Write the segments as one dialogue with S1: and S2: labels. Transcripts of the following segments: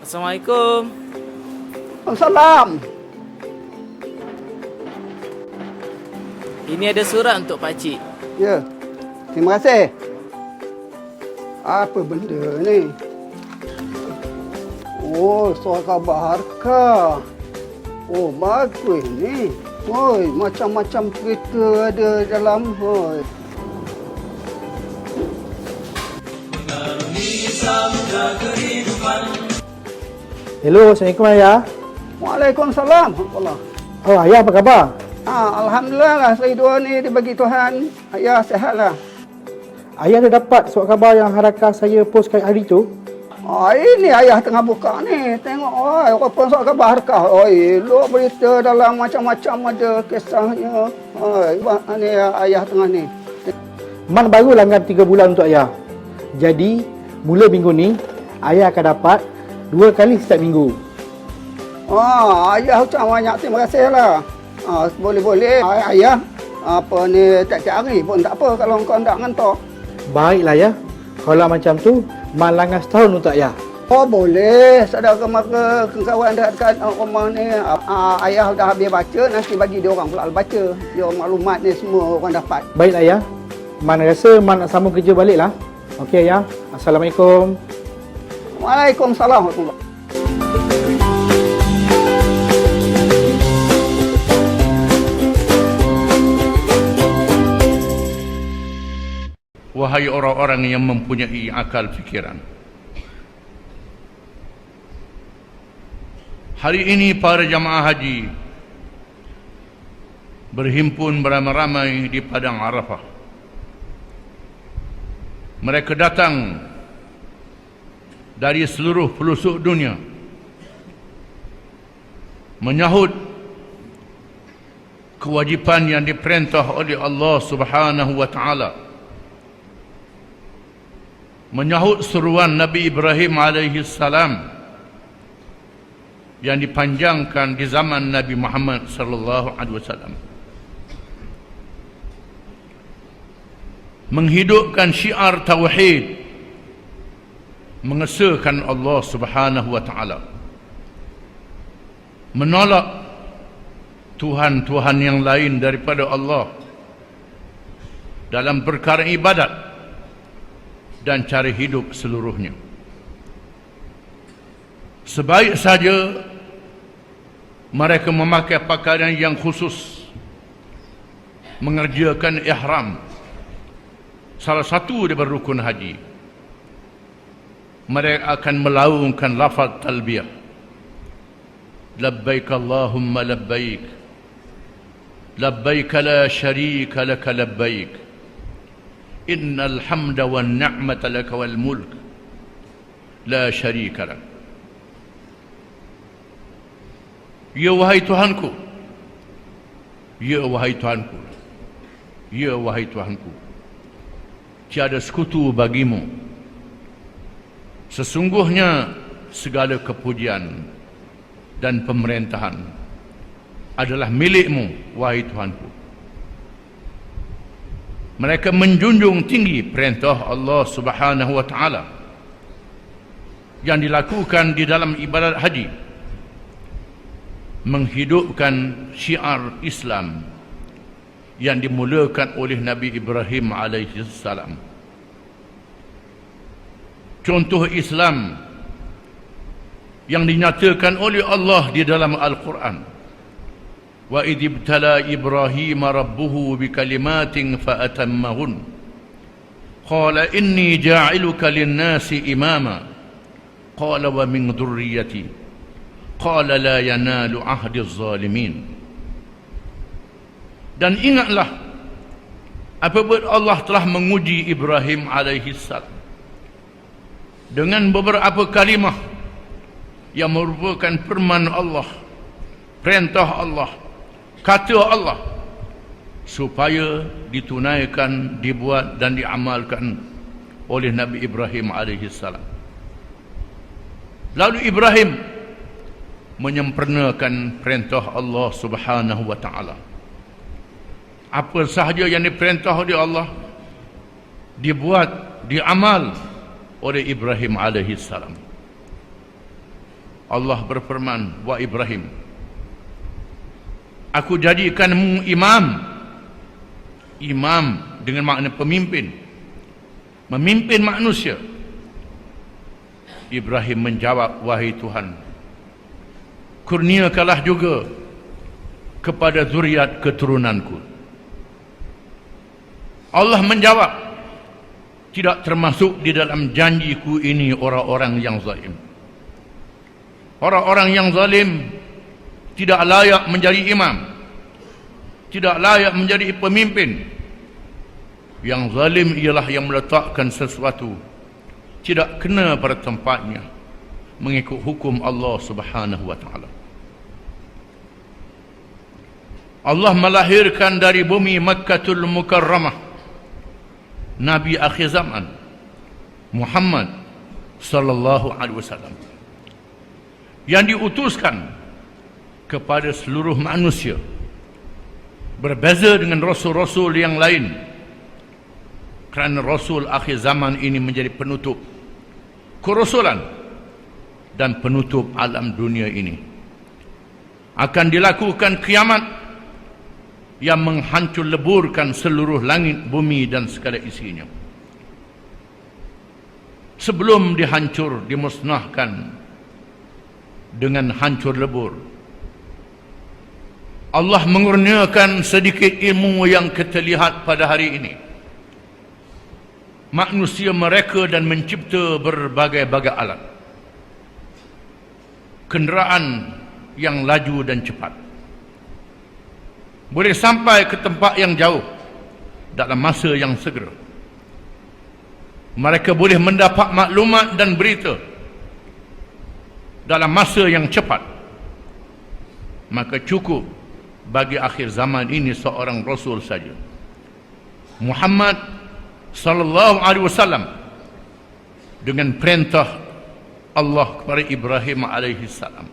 S1: Assalamualaikum.
S2: Salam.
S1: Ini ada surat untuk pakcik.
S2: Ya. Terima kasih. Apa benda ni? Oh, soal khabar harka. Oh, bagus ni. Hoi, macam-macam kereta ada dalam. Hoi.
S3: Hello, Assalamualaikum Ayah.
S2: Waalaikumsalam. Alhamdulillah.
S3: Oh, Ayah apa khabar?
S2: Alhamdulillah lah. Saya dua ni dibagi Tuhan. Ya, sihatlah.
S3: Ayah dah dapat surat khabar yang Harakah saya postkan hari tu?
S2: Ini ayah tengah buka ni. Tengok, apa soal khabar harkah. Elok berita dalam macam-macam ada kisahnya. Ni ayah tengah ni.
S3: Man baru langgan 3 bulan untuk Ayah. Jadi, mula minggu ni, Ayah akan dapat 2 kali setiap minggu.
S2: Ayah ucap banyak terima kasih lah. Boleh-boleh ayah apa ni tiap-tiap hari pun tak apa kalau kau tak ngantor.
S3: Baiklah ya. Kalau macam tu, Man langgan setahun untuk Ayah.
S2: Boleh. Saudara mara kawan dekat rumah ni ayah dah habis baca, nanti bagi dia orang pula baca. Dia maklumat ni semua orang dapat.
S3: Baiklah Ayah. Man rasa Man nak sambung kerja balik lah. Okey Ayah. Assalamualaikum.
S2: Waalaikumsalam warahmatullahi.
S4: Wahai orang-orang yang mempunyai akal fikiran, hari ini para jamaah haji berhimpun beramai-ramai di Padang Arafah. Mereka datang dari seluruh pelosok dunia menyahut kewajipan yang diperintah oleh Allah Subhanahu wa taala, menyahut seruan Nabi Ibrahim alaihi salam yang dipanjangkan di zaman Nabi Muhammad sallallahu alaihi wasallam, menghidupkan syiar tauhid, mengesahkan Allah Subhanahu wa taala, menolak tuhan-tuhan yang lain daripada Allah dalam perkara ibadat dan cara hidup seluruhnya. Sebaik saja mereka memakai pakaian yang khusus, mengerjakan ihram, salah satu daripada rukun haji. Mereka akan melaungkan lafaz talbiyah, labbaik Allahumma labbaik, labbaik la syarika laka labbaik, innal hamda wan ni'mata laka wal mulk la syarika lak. Ya wahai Tuhanku, ya wahai Tuhanku, ya wahai Tuhanku, tiada sekutu bagimu. Sesungguhnya segala kepujian dan pemerintahan adalah milikmu, wahai Tuhanku. Mereka menjunjung tinggi perintah Allah Subhanahu wa taala yang dilakukan di dalam ibadat haji, menghidupkan syiar Islam yang dimulakan oleh Nabi Ibrahim alaihi salam. Contoh Islam yang dinyatakan oleh Allah di dalam Al-Quran. Wa idh ibtala Ibrahim rabbuhu bikalimatin fa'atammahun. Qala inni ja'iluka lin-nasi imama. Qala wa min dhurriyyati. Qala la yanalu ahdi az-zalimin. Dan ingatlah apabila Allah telah menguji Ibrahim alaihi salam dengan beberapa kalimah yang merupakan firman Allah, perintah Allah, kata Allah, supaya ditunaikan, dibuat dan diamalkan oleh Nabi Ibrahim alaihi salam. Lalu Ibrahim menyempurnakan perintah Allah Subhanahu wa taala. Apa sahaja yang diperintah oleh Allah dibuat, diamal oleh Ibrahim alaihi salam. Allah berfirman, "Wa Ibrahim, aku jadikanmu imam dengan makna pemimpin, memimpin manusia." Ibrahim menjawab, "Wahai Tuhan, kurniakanlah juga kepada zuriat keturunanku." Allah menjawab, "Tidak termasuk di dalam janjiku ini orang-orang yang zalim." Orang-orang yang zalim tidak layak menjadi imam, tidak layak menjadi pemimpin. Yang zalim ialah yang meletakkan sesuatu tidak kena pada tempatnya mengikut hukum Allah Subhanahu wa taala. Allah melahirkan dari bumi Makkatul Mukarramah Nabi akhir zaman Muhammad sallallahu alaihi wasallam yang diutuskan kepada seluruh manusia, berbeza dengan rasul-rasul yang lain kerana rasul akhir zaman ini menjadi penutup kerasulan dan penutup alam dunia ini. Akan dilakukan kiamat yang menghancur leburkan seluruh langit, bumi dan segala isinya. Sebelum dihancur, dimusnahkan dengan hancur lebur, Allah mengurniakan sedikit ilmu yang kita lihat pada hari ini. Manusia mereka dan mencipta berbagai-bagai alat, kenderaan yang laju dan cepat, boleh sampai ke tempat yang jauh dalam masa yang segera. Mereka boleh mendapat maklumat dan berita dalam masa yang cepat. Maka cukup bagi akhir zaman ini seorang rasul saja, Muhammad sallallahu alaihi wasallam, dengan perintah Allah kepada Ibrahim alaihi salam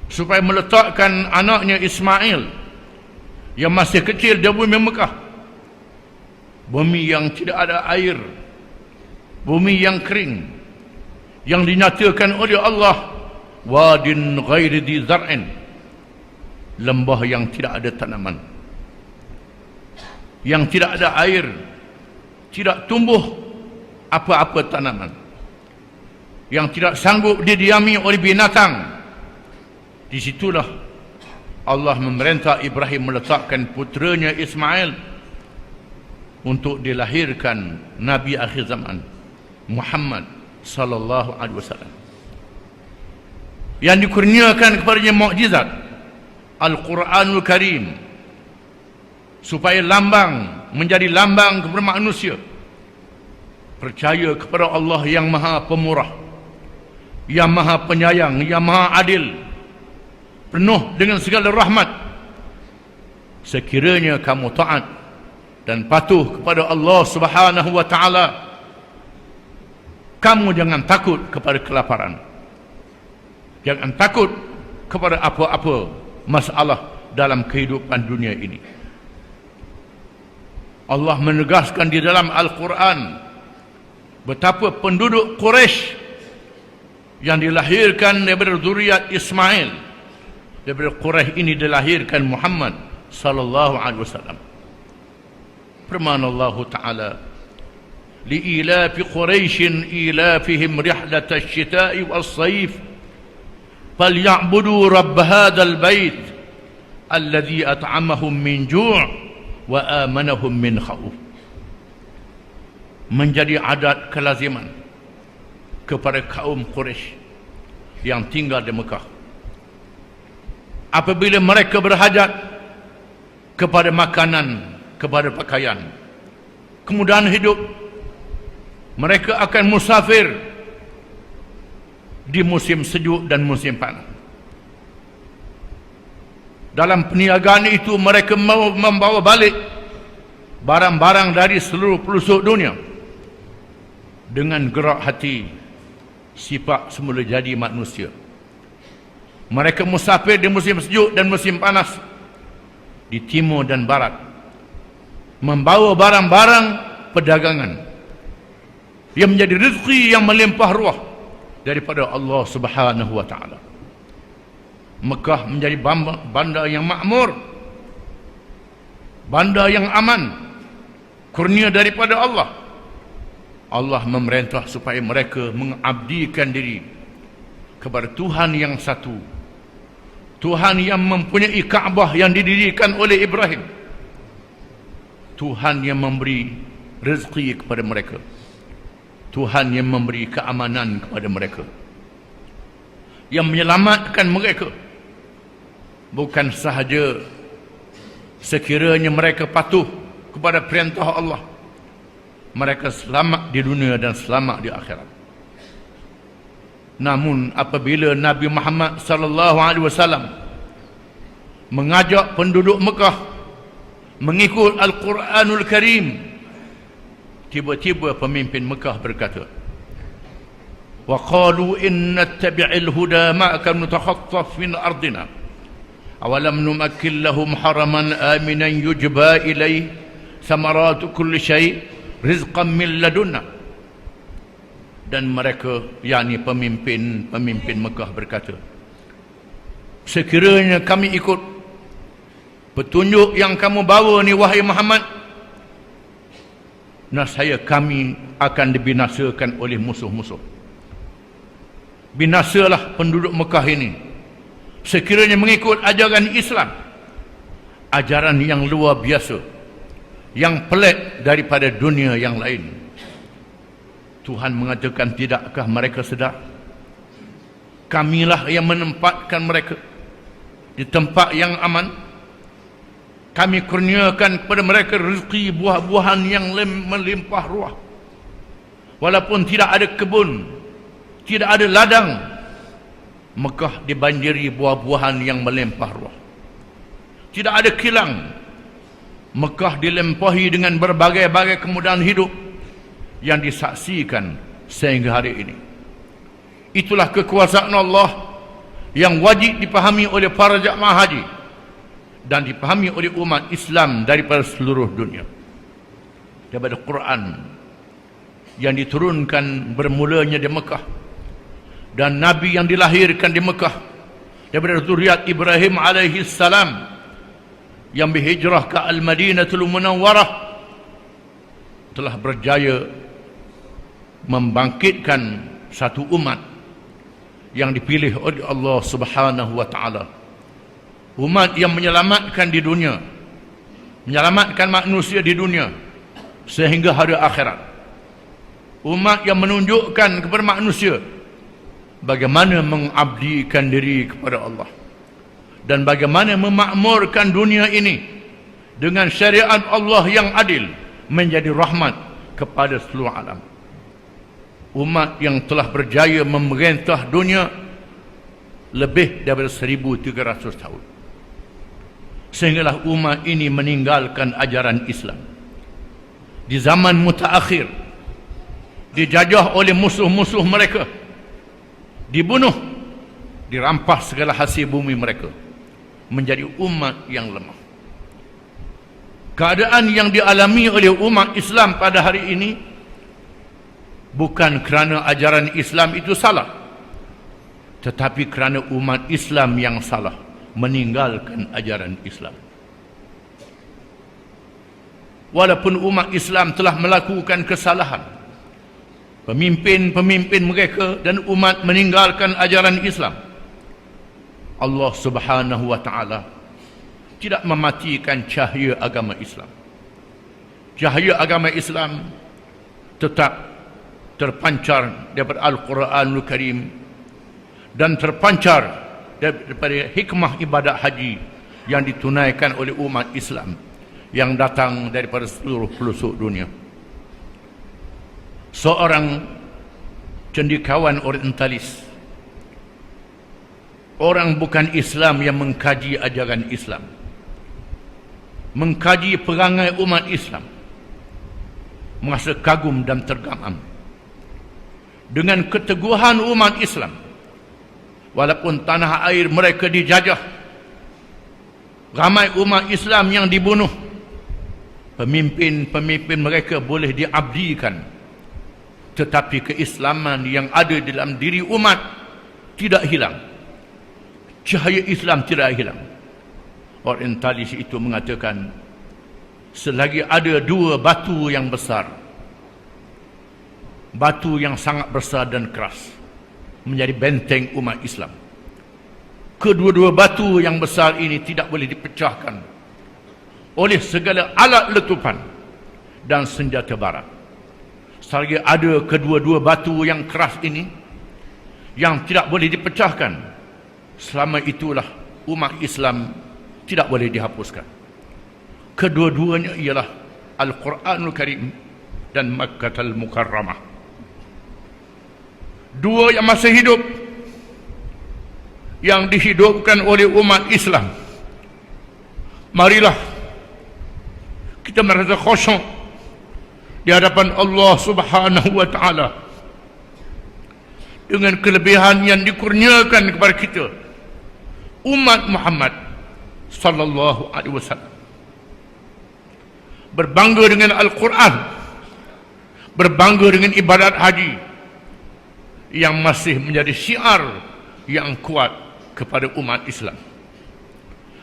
S4: supaya meletakkan anaknya Ismail yang masih kecil di bumi Mekah, bumi yang tidak ada air, bumi yang kering, yang dinyatakan oleh Allah wadin ghairi dhi zar'in, lembah yang tidak ada tanaman, yang tidak ada air, tidak tumbuh apa-apa tanaman, yang tidak sanggup didiami oleh binatang. Di situlah Allah memerintah Ibrahim meletakkan puteranya Ismail untuk dilahirkan Nabi akhir zaman Muhammad sallallahu alaihi wasallam, yang dikurniakan kepadanya mukjizat Al-Quranul Karim, supaya menjadi lambang kepada manusia percaya kepada Allah yang Maha Pemurah, yang Maha Penyayang, yang Maha Adil, penuh dengan segala rahmat. Sekiranya kamu taat dan patuh kepada Allah Subhanahu wa taala, kamu jangan takut kepada kelaparan, jangan takut kepada apa-apa masalah dalam kehidupan dunia ini. Allah menegaskan di dalam Al-Quran betapa penduduk Quraisy yang dilahirkan daripada zuriat Ismail, daripada Quraisy ini dilahirkan Muhammad sallallahu alaihi wasallam. Firman Allah Ta'ala, لإيلاف قريش إيلافهم رحلة الشتاء والصيف فليعبدوا رب هذا البيت الذي أطعمهم من جوع وآمنهم من خوف. Menjadi adat kelaziman kepada kaum Quraisy yang tinggal di Mekah, apabila mereka berhajat kepada makanan, kepada pakaian, kemudahan hidup, mereka akan musafir di musim sejuk dan musim panas. Dalam perniagaan itu mereka membawa balik barang-barang dari seluruh pelosok dunia dengan gerak hati sifat semula jadi manusia. Mereka musafir di musim sejuk dan musim panas di timur dan barat, membawa barang-barang perdagangan yang menjadi rezeki yang melimpah ruah daripada Allah Subhanahu wa taala. Mekah menjadi bandar yang makmur, bandar yang aman, kurnia daripada Allah. Allah memerintah supaya mereka mengabdikan diri kepada Tuhan yang satu, Tuhan yang mempunyai Kaabah yang didirikan oleh Ibrahim, Tuhan yang memberi rezeki kepada mereka, Tuhan yang memberi keamanan kepada mereka, yang menyelamatkan mereka. Bukan sahaja sekiranya mereka patuh kepada perintah Allah, mereka selamat di dunia dan selamat di akhirat. Namun apabila Nabi Muhammad sallallahu alaihi wasallam mengajak penduduk Mekah mengikut Al-Quranul Karim, tiba-tiba pemimpin Mekah berkata, wa qalu inna nattabi'il huda ma'aka nutakhattaf min ardina awalam numakkil lahum haraman aminan yujba ilaih samaratu kulli syai' rizqan min ladunna. Dan mereka, yakni pemimpin Mekah berkata, sekiranya kami ikut petunjuk yang kamu bawa ni wahai Muhammad, nascaya kami akan dibinasakan oleh musuh-musuh. Binasalah penduduk Mekah ini sekiranya mengikut ajaran Islam, ajaran yang luar biasa, yang pelik daripada dunia yang lain. Tuhan mengatakan, tidakkah mereka sedar? Kamilah yang menempatkan mereka di tempat yang aman. Kami kurniakan kepada mereka rezeki buah-buahan yang melimpah ruah. Walaupun tidak ada kebun, tidak ada ladang, Mekah dibanjiri buah-buahan yang melimpah ruah. Tidak ada kilang, Mekah dilempahi dengan berbagai-bagai kemudahan hidup yang disaksikan sehingga hari ini. Itulah kekuasaan Allah yang wajib dipahami oleh para jamaah haji dan dipahami oleh umat Islam daripada seluruh dunia. Daripada Quran yang diturunkan bermulanya di Mekah, dan Nabi yang dilahirkan di Mekah daripada zuriat Ibrahim alaihi salam yang berhijrah ke Al-Madinatul Munawwarah, telah berjaya membangkitkan satu umat yang dipilih oleh Allah Subhanahu wa taala. Umat yang menyelamatkan di dunia, menyelamatkan manusia di dunia sehingga hari akhirat. Umat yang menunjukkan kepada manusia bagaimana mengabdikan diri kepada Allah dan bagaimana memakmurkan dunia ini dengan syariat Allah yang adil menjadi rahmat kepada seluruh alam. Umat yang telah berjaya memerintah dunia lebih daripada 1300 tahun. Sehinggalah umat ini meninggalkan ajaran Islam. Di zaman mutaakhir, dijajah oleh musuh-musuh mereka, dibunuh, dirampas segala hasil bumi mereka, menjadi umat yang lemah. Keadaan yang dialami oleh umat Islam pada hari ini bukan kerana ajaran Islam itu salah, tetapi kerana umat Islam yang salah meninggalkan ajaran Islam. Walaupun umat Islam telah melakukan kesalahan, pemimpin-pemimpin mereka dan umat meninggalkan ajaran Islam, Allah Subhanahu wa taala tidak mematikan cahaya agama Islam. Cahaya agama Islam tetap terpancar daripada Al-Quranul Karim dan terpancar daripada hikmah ibadat haji yang ditunaikan oleh umat Islam yang datang daripada seluruh pelosok dunia. Seorang cendekiawan orientalis, orang bukan Islam yang mengkaji ajaran Islam, mengkaji perangai umat Islam, merasa kagum dan tergamam dengan keteguhan umat Islam. Walaupun tanah air mereka dijajah, ramai umat Islam yang dibunuh, pemimpin-pemimpin mereka boleh diabdikan tetapi keislaman yang ada dalam diri umat tidak hilang. Cahaya Islam tidak hilang. Orientalis itu mengatakan, selagi ada dua batu yang besar, batu yang sangat besar dan keras, menjadi benteng umat Islam, kedua-dua batu yang besar ini tidak boleh dipecahkan oleh segala alat letupan dan senjata barat. Selagi ada kedua-dua batu yang keras ini yang tidak boleh dipecahkan, selama itulah umat Islam tidak boleh dihapuskan. Kedua-duanya ialah Al-Quranul Karim dan Makkahul Mukarramah. Dua yang masih hidup, yang dihidupkan oleh umat Islam. Marilah kita merasa khusyuk di hadapan Allah Subhanahu wa taala dengan kelebihan yang dikurniakan kepada kita, umat Muhammad sallallahu alaihi wasallam. Berbangga dengan Al-Quran, berbangga dengan ibadat haji yang masih menjadi syiar yang kuat kepada umat Islam.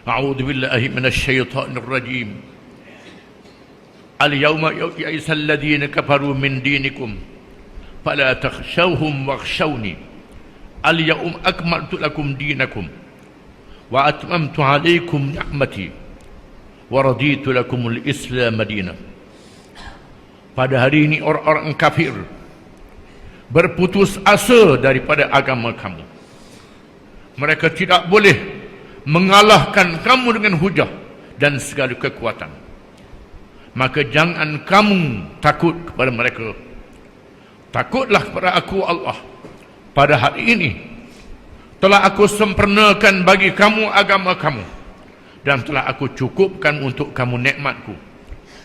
S4: A'udzu billahi minasyaitonir rajim. Al-yawma ya'isal ladzina kafaru min dinikum fala takhshawhum wakhshawni. Al-yawma akmaltu lakum dinakum wa atmamtu 'alaykum ni'mati wa raditu lakumul Islam madinah. Pada hari ini orang-orang kafir berputus asa daripada agama kamu. Mereka tidak boleh mengalahkan kamu dengan hujah dan segala kekuatan. Maka jangan kamu takut kepada mereka. Takutlah kepada aku Allah. Pada hari ini telah aku sempurnakan bagi kamu agama kamu, dan telah aku cukupkan untuk kamu nikmatku,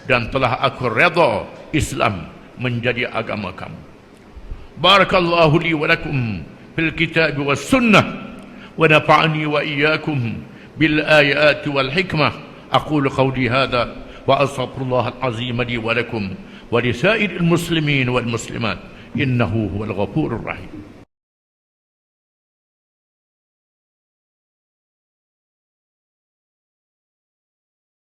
S4: dan telah aku redha Islam menjadi agama kamu. Barakallahu li wa lakum fil kitab was sunnah wa nafa'ani wa iyyakum bil ayati wal hikmah. Aqulu qawli hadha wa astaghfirullah al-azim li wa lakum wa li sa'iril muslimin wal muslimat innahu huwal ghafurur rahim.